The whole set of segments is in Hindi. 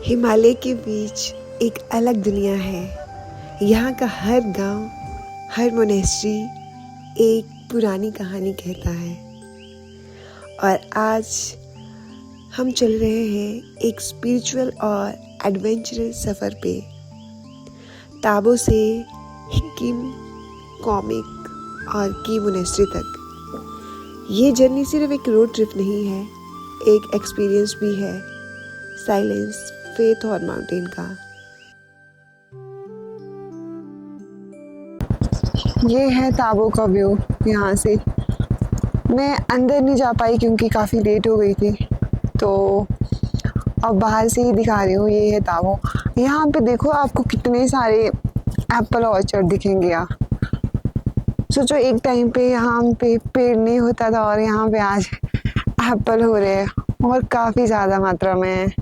हिमालय के बीच एक अलग दुनिया है। यहाँ का हर गांव, हर मोनेस्ट्री एक पुरानी कहानी कहता है। और आज हम चल रहे हैं एक स्पिरिचुअल और एडवेंचरस सफ़र पे, ताबो से हिकिम, कॉमिक और की मोनेस्ट्री तक। ये जर्नी सिर्फ एक रोड ट्रिप नहीं है, एक एक्सपीरियंस भी है, साइलेंस, फेथ और माउंटेन का। ये है ताबो का व्यू। यहाँ से मैं अंदर नहीं जा पाई क्योंकि काफ़ी लेट हो गई थी, तो अब बाहर से ही दिखा रही हूँ। ये है ताबो। यहाँ पे देखो, आपको कितने सारे एप्पल ऑर्चर्ड दिखेंगे। यहाँ सोचो, एक टाइम पे यहाँ पे पेड़ नहीं होता था और यहाँ पे आज एप्पल हो रहे हैं और काफ़ी ज़्यादा मात्रा में है।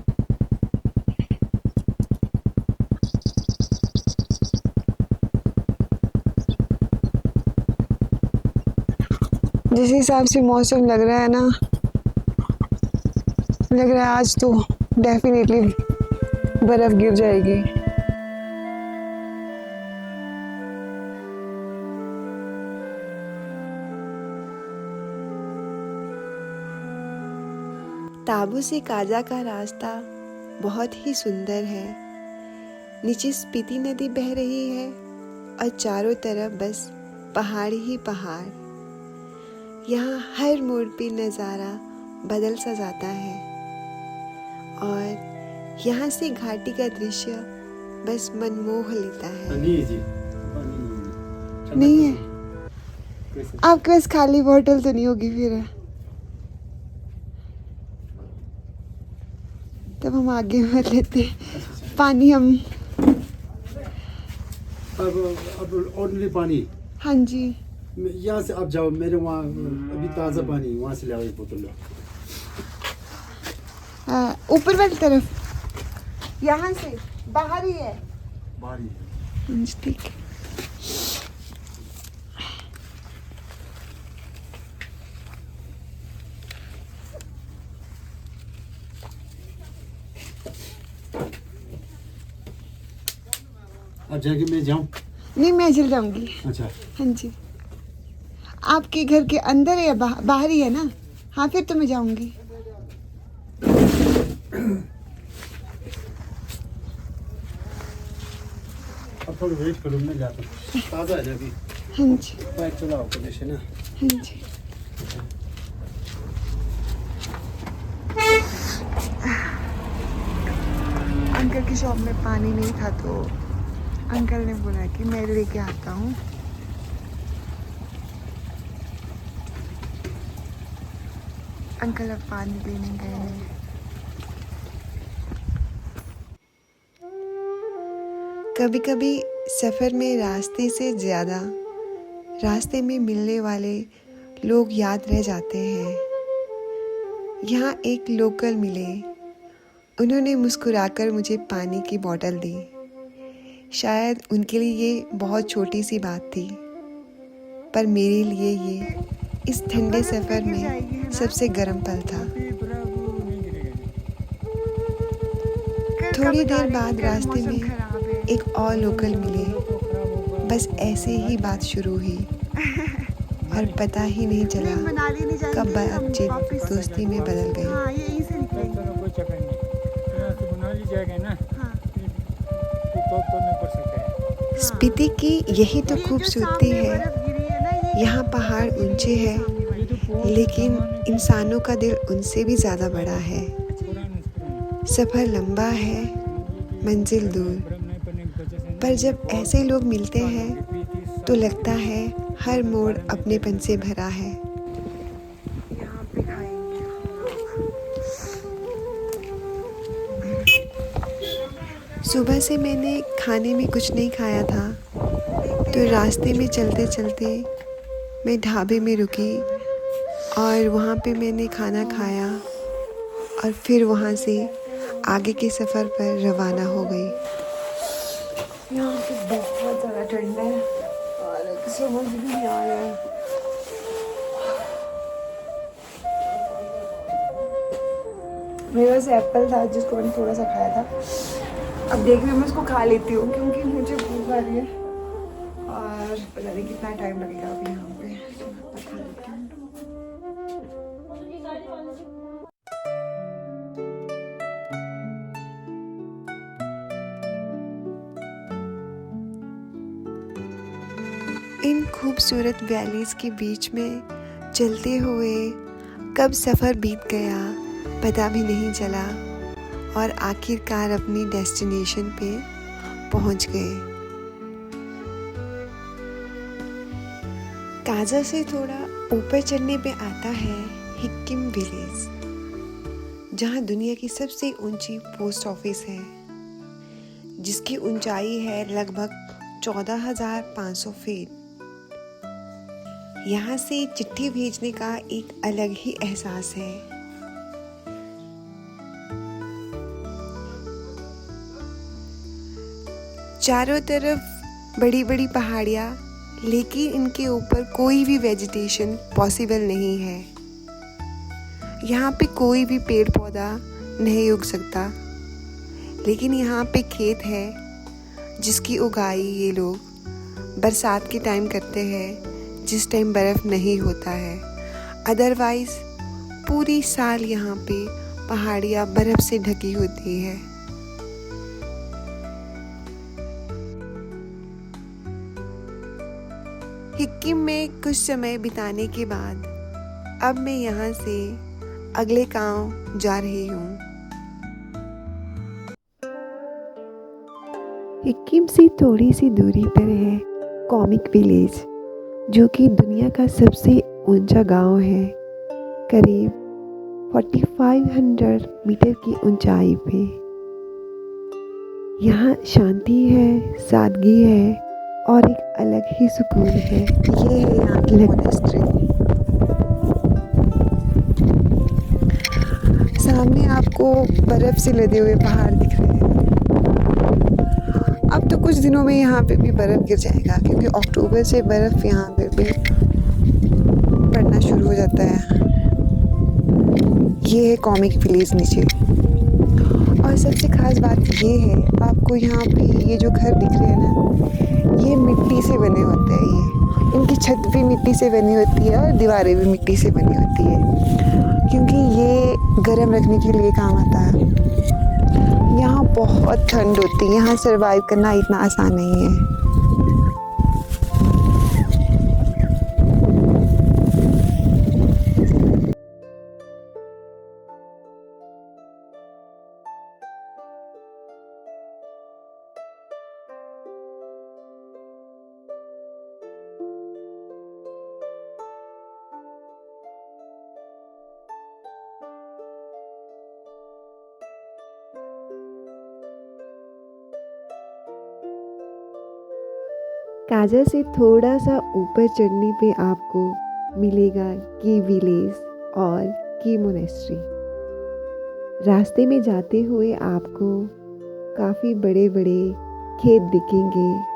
जिस हिसाब से मौसम लग रहा है ना, लग रहा है आज तो डेफिनेटली बर्फ गिर जाएगी। ताबो से काजा का रास्ता बहुत ही सुंदर है। नीचे स्पीति नदी बह रही है और चारों तरफ बस पहाड़ ही पहाड़। यहाँ हर मोड़ पे नज़ारा बदल सा जाता है और यहाँ से घाटी का दृश्य बस मनमोह लेता है। नहीं है आपके पास खाली बोतल तो नहीं होगी फिर? तब हम आगे बढ़ लेते हैं। पानी हम अब ओनली पानी। हाँ जी, यहाँ से आप जाओ, मेरे वहाँ अभी ताज़ा पानी, वहाँ से ले आओ एक बोतल। ऊपर वाली तरफ, यहाँ से बाहर ही है। बाहर ही है। ठीक है। अब जाके मैं जाऊँ? नहीं, मैं चल जाऊंगी। अच्छा, हाँ जी। आपके घर के अंदर है या बाहर ही है ना? हाँ, फिर तो मैं जाऊंगी। अब थोड़ा वेट करो, मैं जाता हूँ। ताज़ा है ना अभी? हाँ जी, बाइक चलाओ पुलिस है ना? हाँ जी। अंकल की शॉप में पानी नहीं था तो अंकल ने बोला कि मैं लेके आता हूँ। अंकल अब पानी लेने गए हैं। कभी कभी सफ़र में रास्ते से ज़्यादा रास्ते में मिलने वाले लोग याद रह जाते हैं। यहाँ एक लोकल मिले, उन्होंने मुस्कुराकर मुझे पानी की बोतल दी। शायद उनके लिए ये बहुत छोटी सी बात थी, पर मेरे लिए ये इस ठंडे सफ़र में सबसे गर्म पल था। थोड़ी देर बाद रास्ते में एक और लोकल मिले। बस ऐसे ही बात शुरू हुई और पता ही नहीं चला कब बातचीत दोस्ती में बदल गई। स्पीति की यही तो खूबसूरती है। यहाँ पहाड़ ऊंचे हैं, लेकिन इंसानों का दिल उनसे भी ज़्यादा बड़ा है। सफ़र लंबा है, मंजिल दूर, पर जब ऐसे लोग मिलते हैं तो लगता है हर मोड़ अपनेपन से भरा है। यहाँ पे खाएंगे। सुबह से मैंने खाने में कुछ नहीं खाया था, तो रास्ते में चलते चलते मैं ढाबे में रुकी और वहाँ पे मैंने खाना खाया और फिर वहाँ से आगे के सफ़र पर रवाना हो गई। यहाँ पे बहुत ज़्यादा ठंड है और समझ भी नहीं आ रहा है। मेरे पास एप्पल था जिसको मैंने थोड़ा सा खाया था। अब देख रही हूँ मैं उसको खा लेती हूँ क्योंकि मुझे भूख आ रही है और पता नहीं कितना टाइम लगेगा अभी यहाँ पे। तो खा लेती हूँ। इन खूबसूरत वैलीज़ के बीच में चलते हुए कब सफ़र बीत गया पता भी नहीं चला और आखिरकार अपनी डेस्टिनेशन पे पहुंच गए। काजा से थोड़ा ऊपर चढ़ने पे आता है हिक्किम विलेज, जहां दुनिया की सबसे ऊंची पोस्ट ऑफिस है, जिसकी ऊंचाई है लगभग 14,500 फीट। यहाँ से चिट्ठी भेजने का एक अलग ही एहसास है। चारों तरफ बड़ी बड़ी पहाड़ियाँ, लेकिन इनके ऊपर कोई भी वेजिटेशन पॉसिबल नहीं है। यहाँ पे कोई भी पेड़ पौधा नहीं उग सकता, लेकिन यहाँ पे खेत है जिसकी उगाई ये लोग बरसात के टाइम करते हैं, जिस टाइम बर्फ़ नहीं होता है। अदरवाइज़ पूरी साल यहाँ पे पहाड़ियाँ बर्फ़ से ढकी होती है। हिक्किम में कुछ समय बिताने के बाद अब मैं यहाँ से अगले गांव जा रही हूँ। हिक्किम से थोड़ी सी दूरी पर है कॉमिक विलेज, जो कि दुनिया का सबसे ऊंचा गांव है, करीब 4500 मीटर की ऊंचाई पे। यहाँ शांति है, सादगी है और एक अलग ही सुकून है। ये है यहाँ की मोनेस्ट्री। सामने आपको बर्फ से लदे हुए पहाड़ दिख रहे हैं। अब तो कुछ दिनों में यहाँ पे भी बर्फ गिर जाएगा, क्योंकि अक्टूबर से बर्फ यहाँ पे भी पड़ना शुरू हो जाता है। ये है कॉमिक विलेज नीचे। और सबसे खास बात ये है, आपको यहाँ पे ये जो घर दिख रहे हैं ना, ये मिट्टी से बने होते हैं। ये इनकी छत भी मिट्टी से बनी होती है और दीवारें भी मिट्टी से बनी होती है, क्योंकि ये गर्म रखने के लिए काम आता है। यहाँ बहुत ठंड होती है, यहाँ सरवाइव करना इतना आसान नहीं है। काजा से थोड़ा सा ऊपर चढ़ने पे आपको मिलेगा की विलेज और की मोनेस्ट्री। रास्ते में जाते हुए आपको काफ़ी बड़े बड़े खेत दिखेंगे।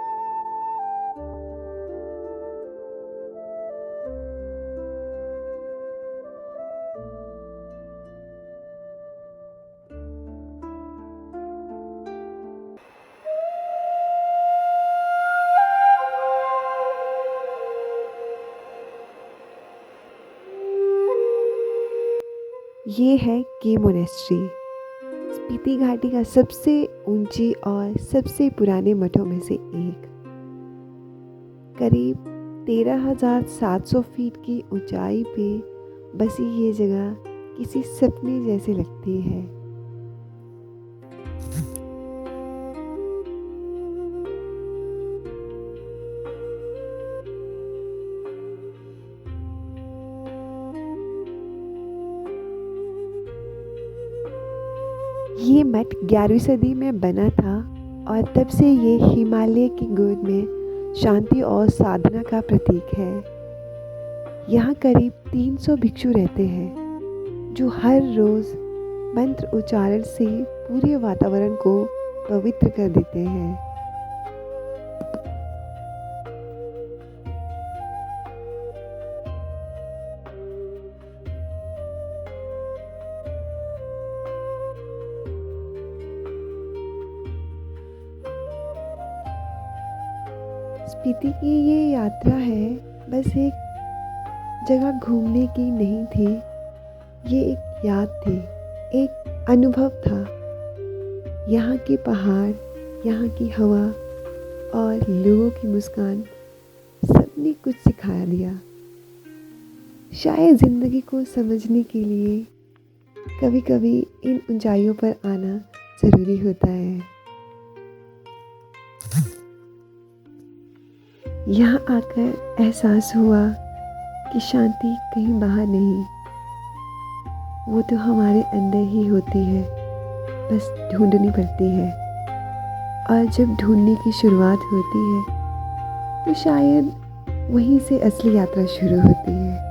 ये है की मोनेस्ट्री, स्पीति घाटी का सबसे ऊंची और सबसे पुराने मठों में से एक। करीब 13,700 फीट की ऊंचाई पे बसी ये जगह किसी सपने जैसे लगती है। ये मठ 11वीं सदी में बना था और तब से ये हिमालय की गोद में शांति और साधना का प्रतीक है। यहाँ करीब 300 भिक्षु रहते हैं, जो हर रोज़ मंत्र उच्चारण से पूरे वातावरण को पवित्र कर देते हैं। स्पीति की ये यात्रा है बस एक जगह घूमने की नहीं थी, ये एक याद थी, एक अनुभव था। यहाँ के पहाड़, यहाँ की हवा और लोगों की मुस्कान सबने कुछ सिखा दिया। शायद ज़िंदगी को समझने के लिए कभी कभी इन ऊंचाइयों पर आना ज़रूरी होता है। यहाँ आकर एहसास हुआ कि शांति कहीं बाहर नहीं, वो तो हमारे अंदर ही होती है, बस ढूंढनी पड़ती है। और जब ढूंढने की शुरुआत होती है तो शायद वहीं से असली यात्रा शुरू होती है।